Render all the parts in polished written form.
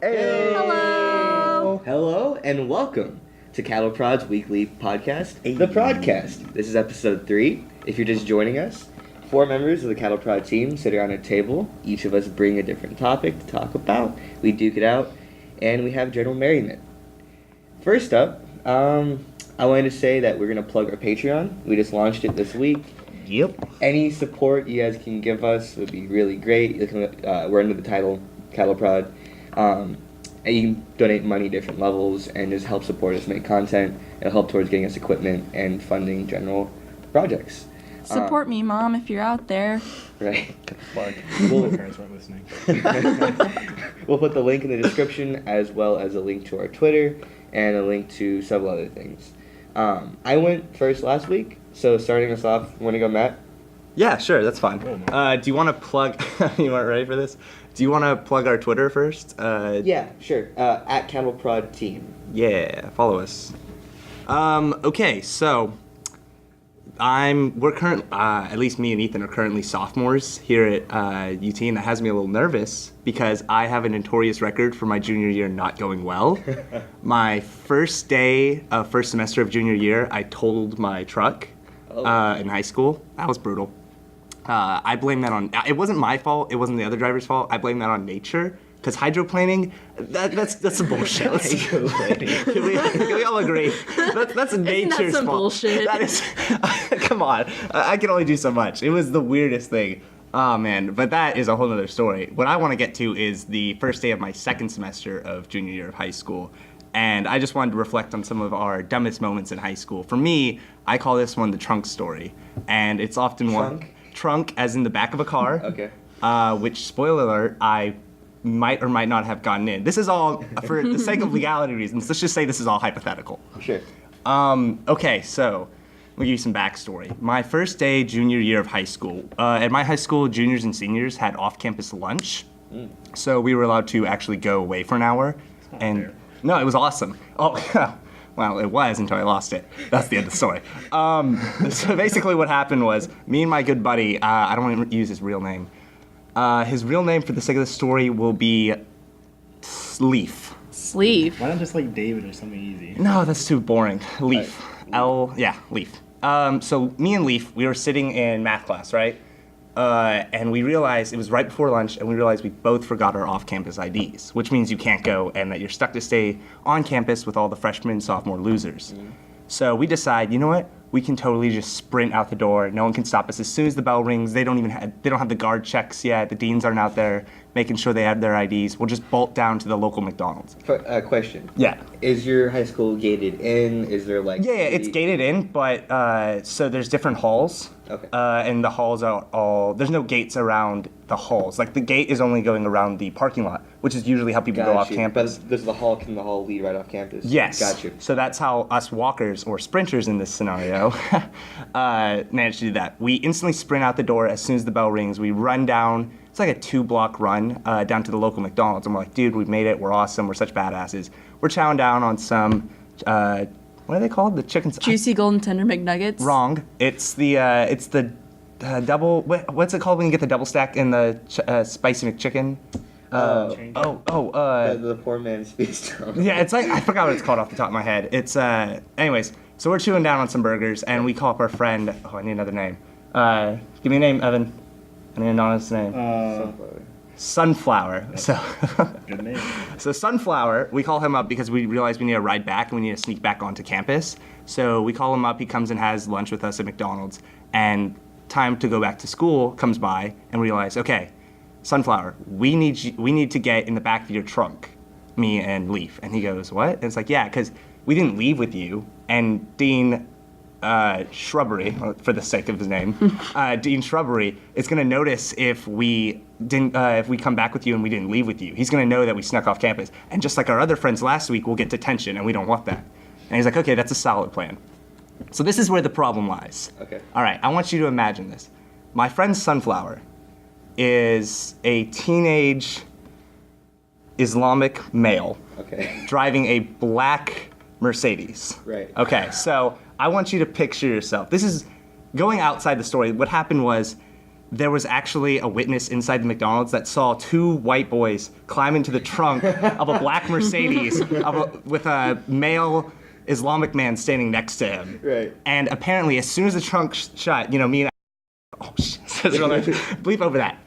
Hey. Hello! Hello and welcome to Cattle Prod's weekly podcast, the Prodcast. This is episode 3. If you're just joining us, 4 members of the Cattle Prod team sit around a table. Each of us bring a different topic to talk about. We duke it out, and we have general merriment. First up, I wanted to say that we're going to plug our Patreon. We just launched it this week. Yep. Any support you guys can give us would be really great. We're under the title Cattle Prod. And you can donate money different levels and just help support us make content. It'll help towards getting us equipment and funding general projects. Support me, Mom, if you're out there. Right. My parents weren't listening. We'll put the link in the description as well as a link to our Twitter and a link to several other things. I went first last week, so starting us off, want to go, Matt? Yeah, sure, that's fine. Do you want to plug... you weren't ready for this? Do you want to plug our Twitter first? Yeah, sure. At Cattle Prod Team. Yeah, follow us. Okay, so... we're current, at least me and Ethan are currently sophomores here at UT, and that has me a little nervous because I have a notorious record for my junior year not going well. My first day of first semester of junior year, I totaled my truck in high school. That was brutal. I blame that on, it wasn't my fault, it wasn't the other driver's fault, I blame that on nature. Because hydroplaning, that's some bullshit. Can we all agree? That's nature's some fault. Bullshit? That is, come on. I can only do so much. It was the weirdest thing. Oh, man. But that is a whole other story. What I want to get to is the first day of my second semester of junior year of high school. And I just wanted to reflect on some of our dumbest moments in high school. For me, I call this one the trunk story. And it's often trunk as in the back of a car. Okay. Which, spoiler alert, I might or might not have gotten in. This is all, for the sake of legality reasons, let's just say this is all hypothetical. Sure. Okay, so let me give you some backstory. My first day junior year of high school, at my high school, juniors and seniors had off-campus lunch. So we were allowed to actually go away for an hour. And fair. no, it was awesome. Oh, well, it was until I lost it. That's the end of the story. So basically what happened was, me and my good buddy, I don't want to use his real name. His real name, for the sake of the story, will be Leaf. Sleeve. Why not just like David or something easy? No, that's too boring. Leaf. Leaf. So me and Leaf, we were sitting in math class, right? And we realized, it was right before lunch, and we realized we both forgot our off-campus IDs, which means you can't go and that you're stuck to stay on campus with all the freshmen and sophomore losers. So we decide, you know what? We can totally just sprint out the door. No one can stop us. As soon as the bell rings, they don't have the guard checks yet. The deans aren't out there making sure they have their IDs. We'll just bolt down to the local McDonald's. Question. Yeah. Is your high school gated in? Is there like... Yeah, it's gated in, but so there's different halls. Okay. And the halls are all, there's no gates around the halls. Like the gate is only going around the parking lot, which is usually how people go off campus. But can the hall lead right off campus? Yes. Got you. So that's how us walkers or sprinters in this scenario manage to do that. We instantly sprint out the door as soon as the bell rings. We run down. It's like a 2-block run down to the local McDonald's. And we're like, dude, we've made it. We're awesome. We're such badasses. We're chowing down on some, what are they called? The chickens. Juicy golden tender McNuggets. Wrong. It's the double. What's it called when you get the double stack in the spicy McChicken? The poor man's feast. Yeah, it's like, I forgot what it's called off the top of my head. It's, anyways, so we're chewing down on some burgers, and we call up our friend, I need another name. Give me a name, Evan. I need to know his name. Sunflower. So, Good name. so Sunflower, we call him up because we realize we need a ride back and we need to sneak back onto campus. So we call him up, he comes and has lunch with us at McDonald's, and time to go back to school comes by, and we realize, okay, Sunflower, we need to get in the back of your trunk, me and Leaf. And he goes, what? And it's like, yeah, because we didn't leave with you, and Dean Shrubbery, for the sake of his name, Dean Shrubbery is going to notice if we come back with you and we didn't leave with you. He's going to know that we snuck off campus. And just like our other friends last week, we'll get detention, and we don't want that. And he's like, okay, that's a solid plan. So this is where the problem lies. Okay. All right, I want you to imagine this. My friend Sunflower is a teenage Islamic male driving a black Mercedes. Right. Okay, so I want you to picture yourself. This is going outside the story. What happened was there was actually a witness inside the McDonald's that saw two white boys climb into the trunk of a black Mercedes with a male Islamic man standing next to him. Right. And apparently, as soon as the trunk shut, me and oh shit, bleep over that.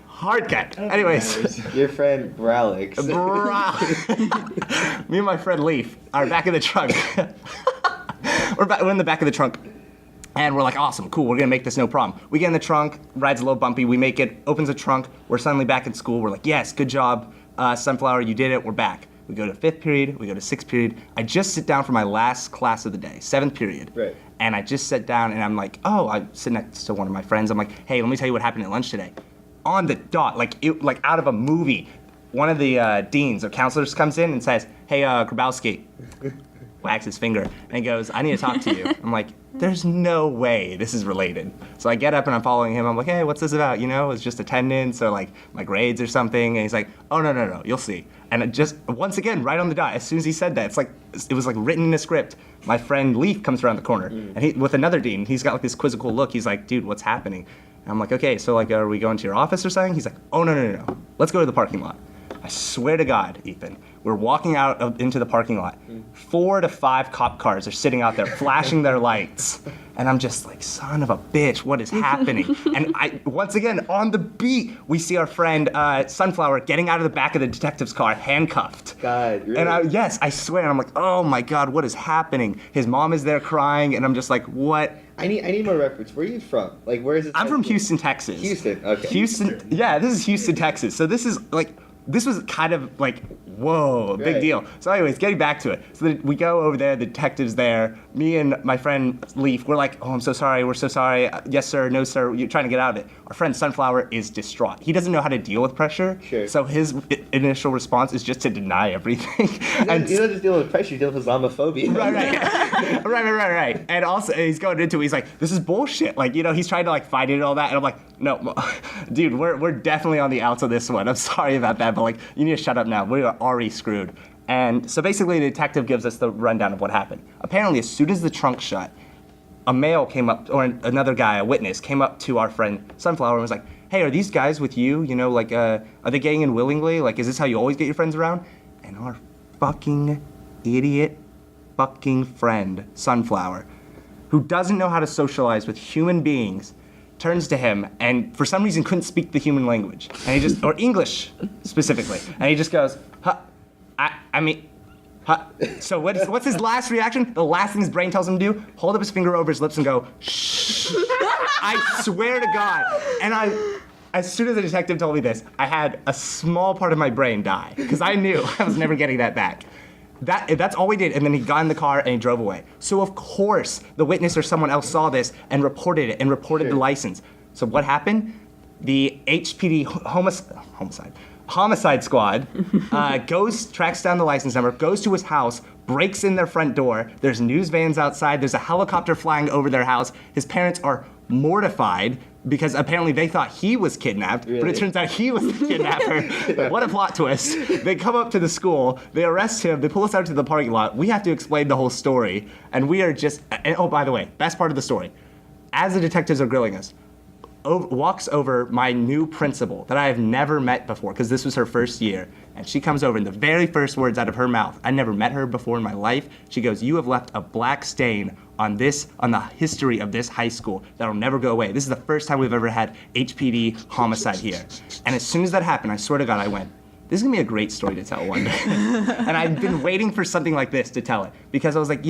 Hard cut. Anyways, Your friend Bralix. me and my friend Leaf are back in the trunk. We're in the back of the trunk. And we're like, awesome, cool, we're gonna make this no problem. We get in the trunk, ride's a little bumpy, we make it, opens the trunk, we're suddenly back in school. We're like, yes, good job, Sunflower, you did it, we're back. We go to 5th period, we go to 6th period. I just sit down for my last class of the day, 7th period. Right. And I just sit down and I'm like, I sit next to one of my friends. I'm like, hey, let me tell you what happened at lunch today. On the dot, like out of a movie, one of the deans or counselors comes in and says, hey, Grabowski, wags his finger, and he goes, I need to talk to you. I'm like, there's no way this is related. So I get up and I'm following him. I'm like, hey, what's this about? It's just attendance or like my grades or something. And he's like, oh, no, you'll see. And it just, once again, right on the dot, as soon as he said that, it was like written in a script. My friend Leaf comes around the corner, and he, with another dean, he's got like this quizzical look. He's like, dude, what's happening? And I'm like, okay, so like, are we going to your office or something? He's like, oh, no. Let's go to the parking lot. I swear to God, Ethan, we're walking out into the parking lot. 4 to 5 cop cars are sitting out there flashing their lights. And I'm just like, son of a bitch, what is happening? And once again, on the beat, we see our friend Sunflower getting out of the back of the detective's car, handcuffed. God, really? And yes, I swear, I'm like, oh my God, what is happening? His mom is there crying, and I'm just like, what? I need more reference. Where are you from? Like, where is this? I'm from Houston, Texas. Houston, okay. Houston, yeah, this is Houston, Texas. So this was kind of like, whoa, big Right. deal. So anyways, getting back to it. So we go over there, the detective's there. Me and my friend Leaf, we're like, oh, I'm so sorry, we're so sorry. Yes, sir, no, sir, you're trying to get out of it. Our friend Sunflower is distraught. He doesn't know how to deal with pressure. Sure. So his initial response is just to deny everything. You don't just deal with pressure, you deal with Islamophobia. Right. And also, he's going into it, he's like, this is bullshit. Like, he's trying to like fight it and all that. And I'm like, no, dude, we're definitely on the outs of this one. I'm sorry about that, but like, you need to shut up now. We are already screwed. And so basically the detective gives us the rundown of what happened. Apparently, as soon as the trunk shut, a male came up, or another guy, a witness, came up to our friend Sunflower and was like, hey, are these guys with you? Are they getting in willingly? Like, is this how you always get your friends around? And our fucking idiot fucking friend, Sunflower, who doesn't know how to socialize with human beings, turns to him and for some reason couldn't speak the human language. And he or English specifically. And he just goes, huh, huh. So what's his last reaction? The last thing his brain tells him to do, hold up his finger over his lips and go, shh. I swear to God. And as soon as the detective told me this, I had a small part of my brain die because I knew I was never getting that back. That's all we did, and then he got in the car and he drove away. So of course, the witness or someone else saw this and reported it and reported the license. So what happened? The HPD homicide squad tracks down the license number, goes to his house, breaks in their front door. There's news vans outside. There's a helicopter flying over their house. His parents are mortified because apparently they thought he was kidnapped, but it turns out he was the kidnapper. What a plot twist. They come up to the school, they arrest him, they pull us out to the parking lot. We have to explain the whole story, and we are just, and oh, by the way, best part of the story. As the detectives are grilling us, walks over my new principal that I have never met before, because this was her first year, and she comes over, and the very first words out of her mouth, I never met her before in my life, she goes, you have left a black stain on the history of this high school that'll never go away. This is the first time we've ever had HPD homicide here. And as soon as that happened, I swear to God, I went, this is gonna be a great story to tell one day. And I've been waiting for something like this to tell it, because I was like,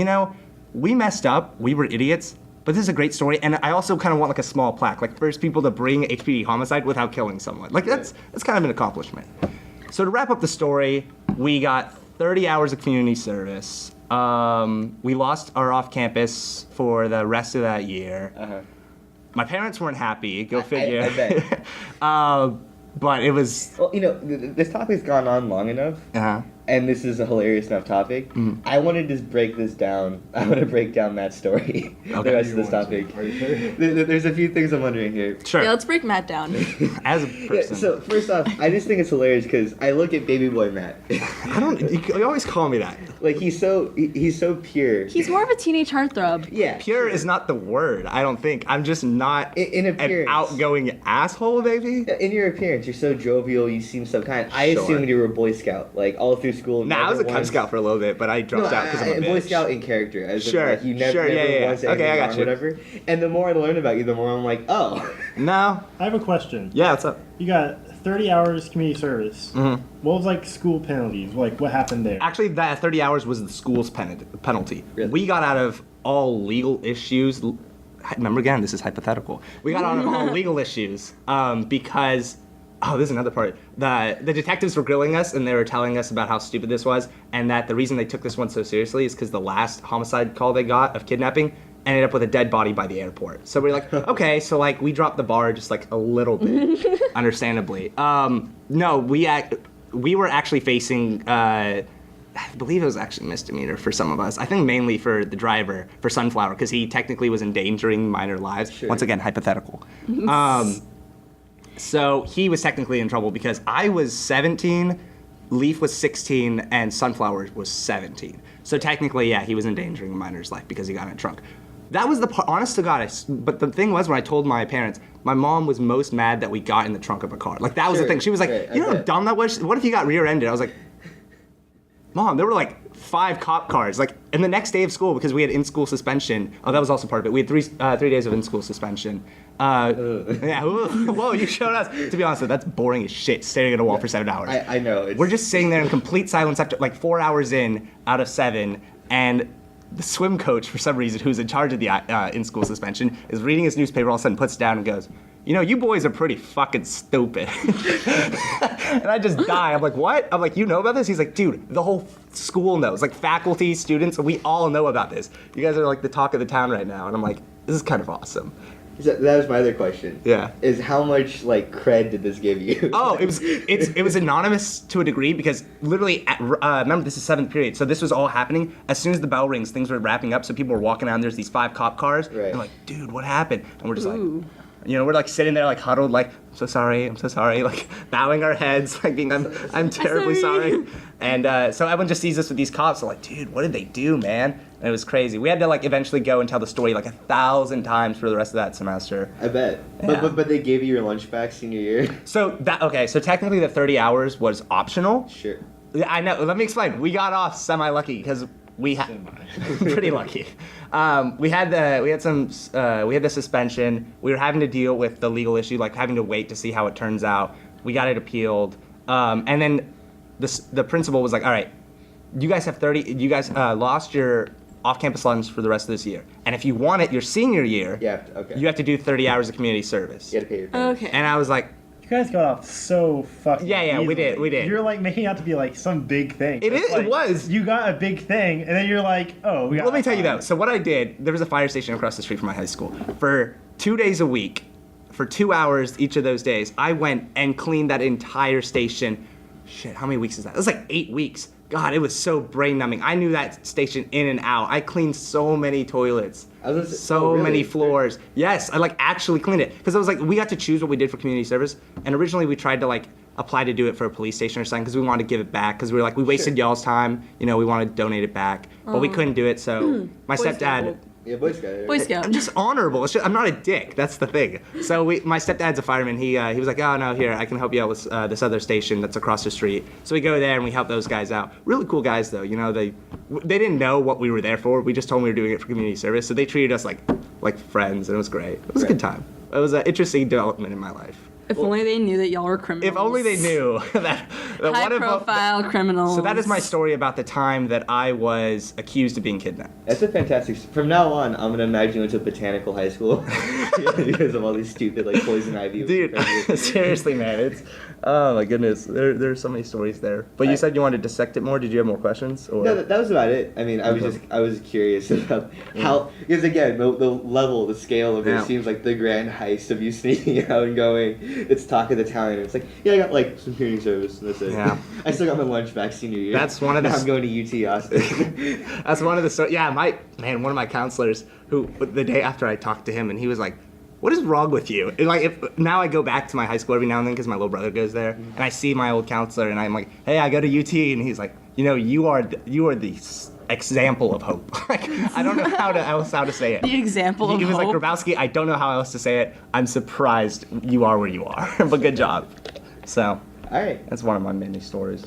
we messed up, we were idiots, but this is a great story, and I also kind of want like a small plaque, like first people to bring HPD homicide without killing someone. Like that's kind of an accomplishment. So to wrap up the story, we got 30 hours of community service. We lost our off-campus for the rest of that year. My parents weren't happy, go figure. I bet. But it was... Well, this topic's gone on long enough and this is a hilarious enough topic. I want to just break this down. I want to break down Matt's story. The rest of this topic. Are you sure? There's a few things I'm wondering here. Sure. Yeah, let's break Matt down. As a Yeah, person. so first off, I just think it's hilarious because I look at baby boy Matt. I don't. You always call me that. Like he's so pure. He's more of a teenage heartthrob. Yeah. Pure is not the word. I don't think. I'm just not In an appearance. outgoing asshole, baby. In your appearance, you're so jovial. You seem so kind. I Sure. assumed you were a Boy Scout, like all through school. Nah, I was a never Cub once- Scout for a little bit, but I dropped out because I'm a Boy bitch. Scout in character. As in, Sure, like, you never, sure, never yeah. once Okay, I got you. whatever. And the more I learn about you, the more I'm like, oh. No. I have a question. Yeah, what's up? You got 30 hours community service. Mm-hmm. What was like school penalties? Like what happened there? Actually, that 30 hours was the school's penalty. Really? We got out of all legal issues. Remember, again, this is hypothetical. We got out of all legal issues because, oh, this is another part. The detectives were grilling us, and they were telling us about how stupid this was, and that the reason they took this one so seriously is because the last homicide call they got of kidnapping ended up with a dead body by the airport. So we're like, okay, so like we dropped the bar just like a little bit, understandably. No, we were actually facing. I believe it was actually misdemeanor for some of us. I think mainly for the driver, for Sunflower, because he technically was endangering minor lives. Sure. Once again, hypothetical. So he was technically in trouble because I was 17, Leaf was 16, and Sunflower was 17. So technically, yeah, he was endangering a minor's life because he got in a trunk. That was the part, honest to God, but the thing was when I told my parents, my mom was most mad that we got in the trunk of a car. Like, that was the Sure, thing. She was like, right, I you know how bet. dumb that was? What if you got rear-ended? I was like, Mom, there were like 5 cop cars. Like, and the next day of school, because we had in-school suspension. Oh, that was also part of it. We had 3 days of in-school suspension. Yeah, whoa, you showed us. To be honest, that's boring as shit, staring at a wall for 7 hours. I know. It's, We're just sitting there in complete silence after like 4 hours in out of 7, and the swim coach, for some reason, who's in charge of the in-school suspension, is reading his newspaper, all of a sudden puts it down and goes, you know, you boys are pretty fucking stupid. And I just die. I'm like, what? I'm like, you know about this? He's like, dude, the whole school knows. Like, faculty, students, we all know about this. You guys are like the talk of the town right now. And I'm like, this is kind of awesome. that was my other question. Yeah. Is how much like cred did this give you? Oh, it was anonymous to a degree because literally, remember this is 7th period, so this was all happening as soon as the bell rings. Things were wrapping up, so people were walking out. And there's these 5 cop cars. Right. And like, dude, what happened? And we're just Ooh. like, you know, we're like sitting there like huddled, like, I'm so sorry, like bowing our heads, like being, I'm terribly sorry. sorry. And so everyone just sees us with these cops. They're like, dude, what did they do, man? And it was crazy. We had to like eventually go and tell the story like 1,000 times for the rest of that semester. I bet. Yeah. But they gave you your lunch back senior year. So technically the 30 hours was optional. Sure. Yeah, I know. Let me explain. We got off semi-lucky because we had pretty lucky. We had the suspension. We were having to deal with the legal issue, like having to wait to see how it turns out. We got it appealed, and then the principal was like, "All right, you guys have 30. You guys lost your off-campus lunch for the rest of this year, and if you want it your senior year, Yeah. Okay. you have to do 30 hours of community service." You had to pay your parents. Okay. And I was like, You guys got off so fucking Yeah, we did, easily. we did. You're like making out to be like some big thing. It It's is- it like, was. You got a big thing, and then you're like, oh, we got Let me off tell you time. though. So what I did, there was a fire station across the street from my high school. For 2 days a week, for 2 hours each of those days, I went and cleaned that entire station. Shit, how many weeks is that? It was like 8 weeks. God, it was so brain numbing. I knew that station in and out. I cleaned so many toilets. I was gonna say- So oh, really? many floors. Yes, I like actually cleaned it. Because I was like, we got to choose what we did for community service. And originally we tried to like apply to do it for a police station or something because we wanted to give it back. Because we were like, we wasted y'all's time. You know, we want to donate it back. But we couldn't do it. So my Boy stepdad. Scout. Yeah, Boy Scout. Boy Scout. I'm just honorable. It's just, I'm not a dick. That's the thing. So my stepdad's a fireman. He was like, oh no, here I can help you out with this other station that's across the street. So we go there and we help those guys out. Really cool guys though. You know they didn't know what we were there for. We just told them we were doing it for community service. So they treated us like friends and it was great. It was a good time. It was an interesting development in my life. If only they knew that y'all were criminals. If only they knew that one of High-profile criminals. So that is my story about the time that I was accused of being kidnapped. That's a fantastic. From now on, I'm gonna imagine you went to a botanical high school because of all these stupid like poison ivy. Dude, seriously, man, it's oh my goodness. There's so many stories there. But you said you wanted to dissect it more. Did you have more questions? Or No, that was about it. I mean, I was curious about how, because again, the level, the scale of it Yeah. seems like the grand heist of you sneaking out and going it's talk of the town. And it's like, yeah, I got like some hearing service. And that's it. Yeah. I still got my lunch back senior year. That's one of the Now I'm going to UT Austin. That's one of the one of my counselors who the day after I talked to him and he was like, "What is wrong with you?" And like if now I go back to my high school every now and then because my little brother goes there and I see my old counselor and I'm like, "Hey, I go to UT," and he's like, "You are the example of hope." Like I don't know how to say it. The example of He was like, hope. "Grabowski, I don't know how else to say it. I'm surprised you are where you are, but good job." So All right. that's one of my many stories.